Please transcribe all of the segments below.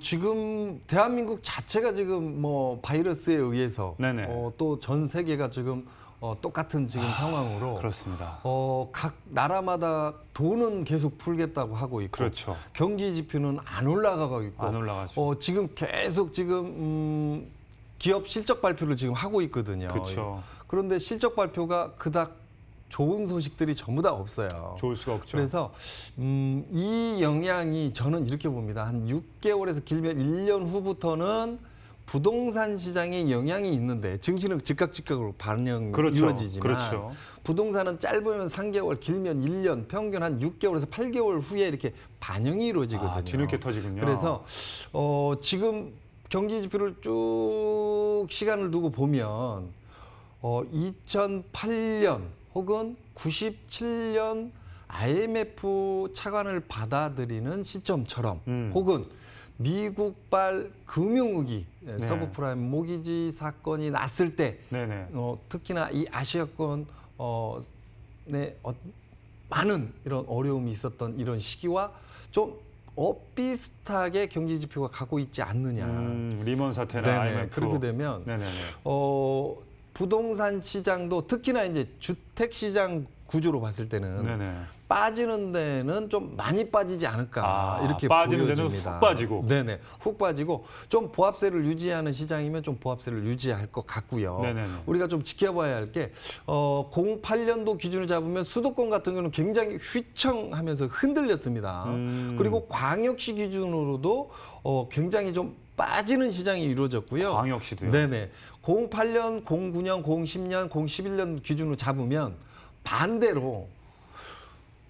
지금 대한민국 자체가 지금 뭐 바이러스에 의해서 네네. 또 전 세계가 지금 똑같은 지금 상황으로 그렇습니다. 각 나라마다 돈은 계속 풀겠다고 하고 있고 그렇죠. 경기 지표는 안 올라가고 있고 안 올라가죠. 지금 계속 지금 기업 실적 발표를 지금 하고 있거든요. 그렇죠. 그런데 실적 발표가 그닥 좋은 소식들이 전부 다 없어요. 좋을 수가 없죠. 그래서 이 영향이 저는 이렇게 봅니다. 한 6개월에서 길면 1년 후부터는 부동산 시장에 영향이 있는데 증시는 즉각으로 반영이 그렇죠. 이루어지지만 그렇죠. 부동산은 짧으면 3개월, 길면 1년, 평균 한 6개월에서 8개월 후에 이렇게 반영이 이루어지거든요. 뒤늦게 터지군요. 그래서 지금 경기 지표를 쭉 시간을 두고 보면 2008년 혹은 97년 IMF 차관을 받아들이는 시점처럼 혹은 미국발 금융위기, 서브프라임 모기지 사건이 났을 때 네네. 특히나 이 아시아권 많은 이런 어려움이 있었던 이런 시기와 좀 비슷하게 경제 지표가 가고 있지 않느냐. 리먼 사태나 네네. IMF. 그렇게 되면 네네네. 부동산 시장도 특히나 이제 주택 시장 구조로 봤을 때는 네네. 빠지는 데는 좀 많이 빠지지 않을까 이렇게 빠지는 보여집니다. 데는 훅 빠지고. 네네, 훅 빠지고 좀 보합세를 유지하는 시장이면 좀 보합세를 유지할 것 같고요. 네네네. 우리가 좀 지켜봐야 할 게 08년도 기준을 잡으면 수도권 같은 경우는 굉장히 휘청하면서 흔들렸습니다. 그리고 광역시 기준으로도 굉장히 좀 빠지는 시장이 이루어졌고요. 광역시도요? 네네. 08년, 09년, 010년, 011년 기준으로 잡으면 반대로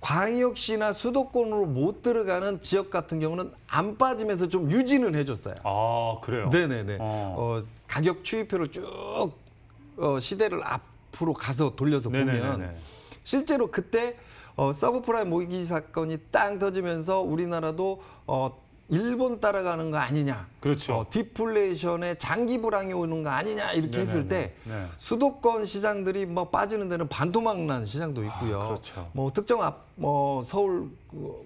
광역시나 수도권으로 못 들어가는 지역 같은 경우는 안 빠지면서 좀 유지는 해줬어요. 그래요? 네네네. 가격 추이표를 쭉 시대를 앞으로 가서 돌려서 네네네네. 보면 실제로 그때 서브프라임 모기지 사건이 땅 터지면서 우리나라도 일본 따라가는 거 아니냐. 그렇죠. 디플레이션에 장기 불황이 오는 거 아니냐 이렇게 했을 때 수도권 시장들이 뭐 빠지는 데는 반토막 난 시장도 있고요. 그렇죠. 뭐 특정 서울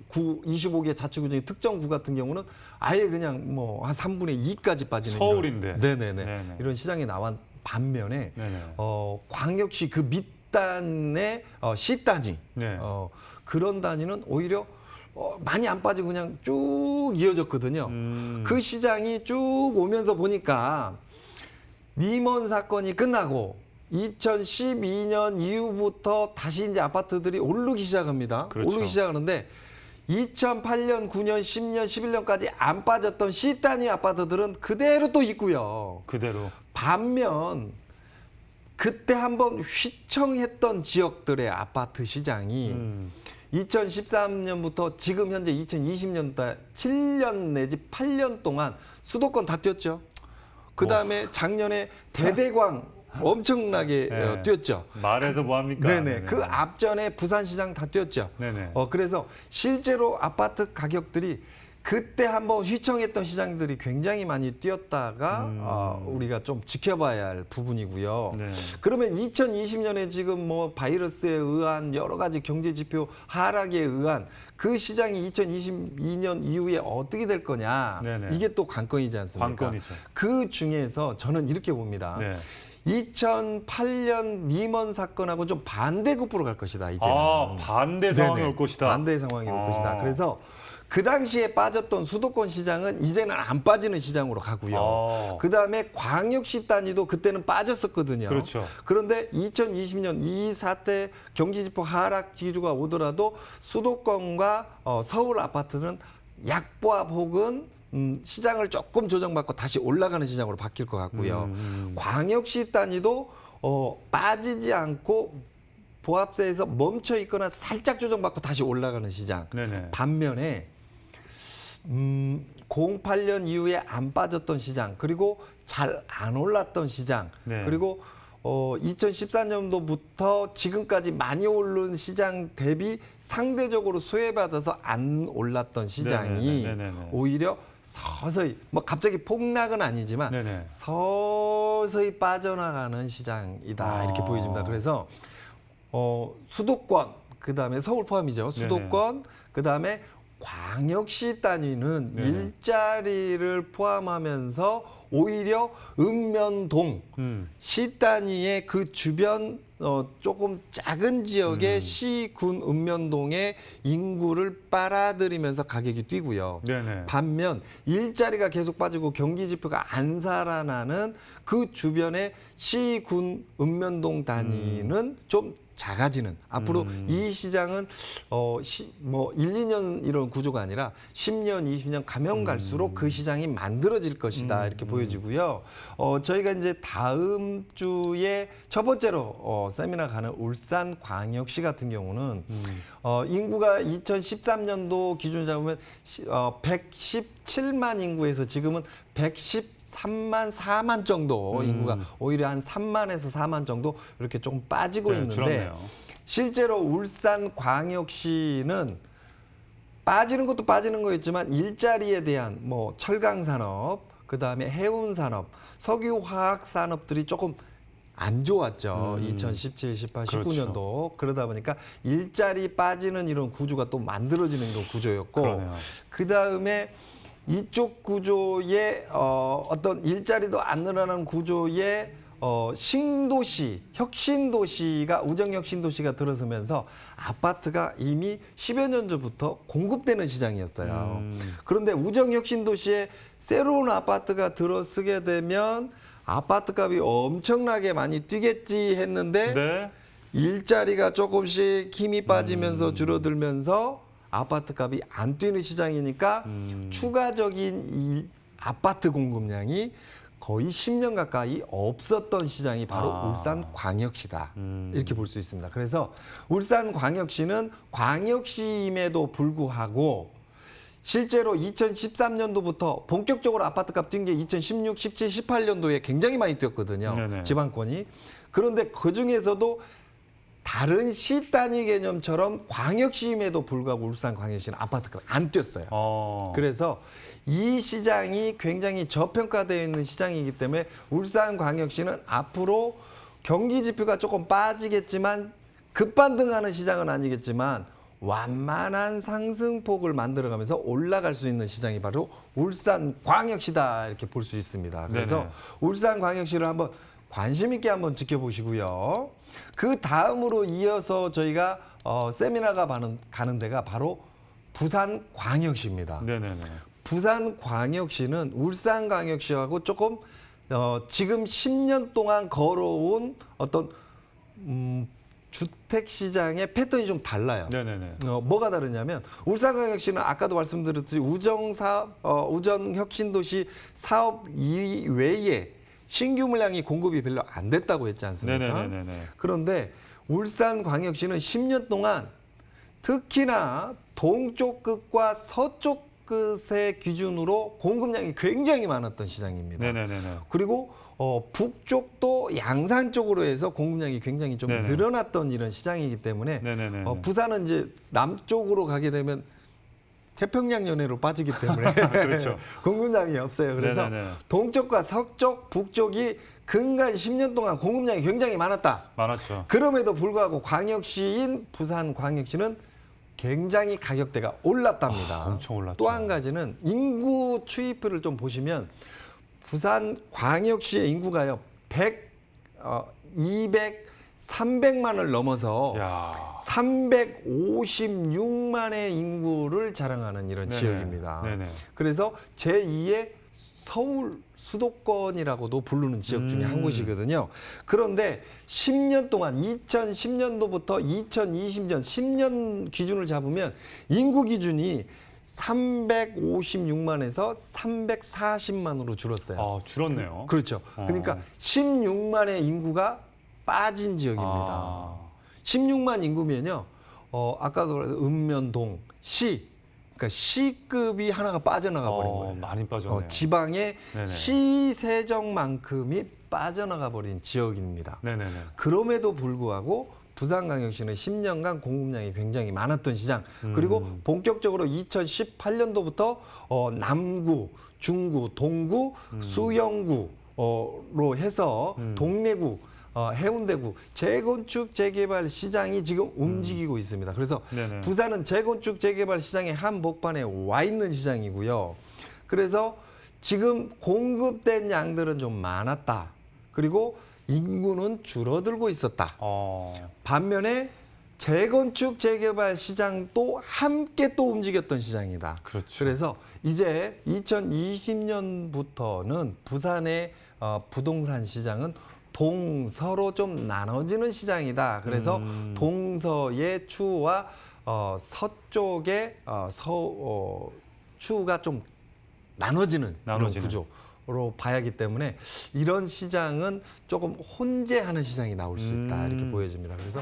구 25개 자치구 중에 특정 구 같은 경우는 아예 그냥 뭐 한 3분의 2까지 빠지는 서울인데. 네네네. 네네. 이런 시장이 나온 반면에 네네. 광역시 그 밑단의 C단위 네. 그런 단위는 오히려 많이 안 빠지고 그냥 쭉 이어졌거든요. 그 시장이 쭉 오면서 보니까 리먼 사건이 끝나고 2012년 이후부터 다시 이제 아파트들이 오르기 시작합니다. 그렇죠. 오르기 시작하는데 2008년, 9년, 10년, 11년까지 안 빠졌던 C단위 아파트들은 그대로 또 있고요. 그대로. 반면 그때 한번 휘청했던 지역들의 아파트 시장이 2013년부터 지금 현재 2020년대 7년 내지 8년 동안 수도권 다 뛰었죠. 그다음에 작년에 대대광 엄청나게 네. 뛰었죠. 말해서 뭐합니까? 네네. 그 앞전에 부산시장 다 뛰었죠. 네네. 그래서 실제로 아파트 가격들이 그때 한번 휘청했던 시장들이 굉장히 많이 뛰었다가 우리가 좀 지켜봐야 할 부분이고요. 네. 그러면 2020년에 지금 뭐 바이러스에 의한 여러 가지 경제 지표 하락에 의한 그 시장이 2022년 이후에 어떻게 될 거냐. 네네. 이게 또 관건이지 않습니까? 관건이죠. 그 중에서 저는 이렇게 봅니다. 네. 2008년 리먼 사건하고 좀 반대급부로 갈 것이다. 이제는. 반대 상황이 네네. 올 것이다. 반대 상황이 올 것이다. 그래서 그 당시에 빠졌던 수도권 시장은 이제는 안 빠지는 시장으로 가고요. 그다음에 광역시 단위도 그때는 빠졌었거든요. 그렇죠. 그런데 2020년 이 사태 경기지표 하락 기조가 오더라도 수도권과 서울 아파트는 약보합 혹은 시장을 조금 조정받고 다시 올라가는 시장으로 바뀔 것 같고요. 광역시 단위도 빠지지 않고 보합세에서 멈춰 있거나 살짝 조정받고 다시 올라가는 시장. 네네. 반면에 08년 이후에 안 빠졌던 시장, 그리고 잘 안 올랐던 시장, 네. 그리고 2014년도부터 지금까지 많이 오른 시장 대비 상대적으로 소외받아서 안 올랐던 시장이 네네네. 오히려 서서히 뭐 갑자기 폭락은 아니지만 네네. 서서히 빠져나가는 시장이다 이렇게 보여집니다. 그래서 수도권 그다음에 서울 포함이죠. 수도권 그다음에 광역시 단위는 네. 일자리를 포함하면서 오히려 읍면동 시 단위의 그 주변 조금 작은 지역의 시, 군, 읍면동의 인구를 빨아들이면서 가격이 뛰고요. 네네. 반면 일자리가 계속 빠지고 경기 지표가 안 살아나는 그 주변의 시, 군, 읍면동 단위는 좀 작아지는. 앞으로 이 시장은 뭐 1, 2년 이런 구조가 아니라 10년, 20년 가면 갈수록 그 시장이 만들어질 것이다. 이렇게 보여지고요. 저희가 이제 다음 주에 첫 번째로 세미나 가는 울산광역시 같은 경우는 인구가 2013년도 기준 잡으면 117만 인구에서 지금은 113만 4만 정도 인구가 오히려 한 3만에서 4만 정도 이렇게 조금 빠지고 네, 있는데 줄었네요. 실제로 울산광역시는 빠지는 것도 빠지는 거였지만 일자리에 대한 뭐 철강 산업, 그다음에 해운 산업, 석유 화학 산업들이 조금 안 좋았죠. 2017, 18, 그렇죠. 19년도. 그러다 보니까 일자리 빠지는 이런 구조가 또 만들어지는 그 구조였고 그러네요. 그다음에 이쪽 구조의 어떤 일자리도 안 늘어나는 구조의 신도시, 혁신도시가 우정혁신도시가 들어서면서 아파트가 이미 10여 년 전부터 공급되는 시장이었어요. 그런데 우정혁신도시에 새로운 아파트가 들어서게 되면 아파트 값이 엄청나게 많이 뛰겠지 했는데 네. 일자리가 조금씩 힘이 빠지면서 줄어들면서 아파트 값이 안 뛰는 시장이니까 추가적인 이 아파트 공급량이 거의 10년 가까이 없었던 시장이 바로 울산광역시다. 이렇게 볼 수 있습니다. 그래서 울산광역시는 광역시임에도 불구하고 실제로 2013년도부터 본격적으로 아파트값 뛴 게 2016, 17, 18년도에 굉장히 많이 뛰었거든요. 네네. 지방권이. 그런데 그중에서도 다른 시 단위 개념처럼 광역시임에도 불구하고 울산광역시는 아파트값이 안 뛰었어요. 그래서 이 시장이 굉장히 저평가되어 있는 시장이기 때문에 울산광역시는 앞으로 경기 지표가 조금 빠지겠지만 급반등하는 시장은 아니겠지만 완만한 상승폭을 만들어가면서 올라갈 수 있는 시장이 바로 울산광역시다 이렇게 볼 수 있습니다. 그래서 네네. 울산광역시를 한번 관심 있게 한번 지켜보시고요. 그 다음으로 이어서 저희가 세미나가 가는 데가 바로 부산광역시입니다. 네네네. 부산광역시는 울산광역시하고 조금 지금 10년 동안 걸어온 어떤 주택 시장의 패턴이 좀 달라요. 네네네. 뭐가 다르냐면 울산광역시는 아까도 말씀드렸듯이 우정혁신도시 사업 이외에 신규 물량이 공급이 별로 안 됐다고 했지 않습니까? 네네네네. 그런데 울산광역시는 10년 동안 특히나 동쪽 끝과 서쪽 끝의 기준으로 공급량이 굉장히 많았던 시장입니다. 네네네네. 그리고 북쪽도 양산 쪽으로 해서 공급량이 굉장히 좀 네네. 늘어났던 이런 시장이기 때문에 네네네. 부산은 이제 남쪽으로 가게 되면 태평양 연해로 빠지기 때문에 그렇죠. 공급량이 없어요. 그래서 네네네. 동쪽과 서쪽, 북쪽이 근간 10년 동안 공급량이 굉장히 많았다. 많았죠. 그럼에도 불구하고 광역시인 부산광역시는 굉장히 가격대가 올랐답니다. 엄청 올랐죠. 또 한 가지는 인구 추이표를 좀 보시면 부산광역시의 인구가요 200, 300만을 넘어서 야. 356만의 인구를 자랑하는 이런 네네. 지역입니다. 네네. 그래서 제2의 서울 수도권이라고도 부르는 지역 중에 한 곳이거든요. 그런데 10년 동안 2010년도부터 2020년 10년 기준을 잡으면 인구 기준이 356만에서 340만으로 줄었어요. 줄었네요. 그렇죠. 그러니까 16만의 인구가 빠진 지역입니다. 16만 인구면요. 아까도 말했던 읍면동, 시, 그러니까 시급이 하나가 빠져나가 버린 거예요. 많이 빠졌네요. 지방의 네네. 시세정만큼이 빠져나가 버린 지역입니다. 네네네. 그럼에도 불구하고 부산광역시는 10년간 공급량이 굉장히 많았던 시장. 그리고 본격적으로 2018년도부터 남구, 중구, 동구, 수영구로 해서 동래구 해운대구 재건축 재개발 시장이 지금 움직이고 있습니다. 그래서 네네. 부산은 재건축 재개발 시장의 한복판에 와 있는 시장이고요. 그래서 지금 공급된 양들은 좀 많았다. 그리고 인구는 줄어들고 있었다. 반면에 재건축 재개발 시장도 함께 또 움직였던 시장이다. 그렇죠. 그래서 이제 2020년부터는 부산의 부동산 시장은 동서로 좀 나눠지는 시장이다. 그래서 동서의 추와 서쪽의 추가 좀 나눠지는 이런 구조로 봐야 하기 때문에 이런 시장은 조금 혼재하는 시장이 나올 수 있다. 이렇게 보여집니다. 그래서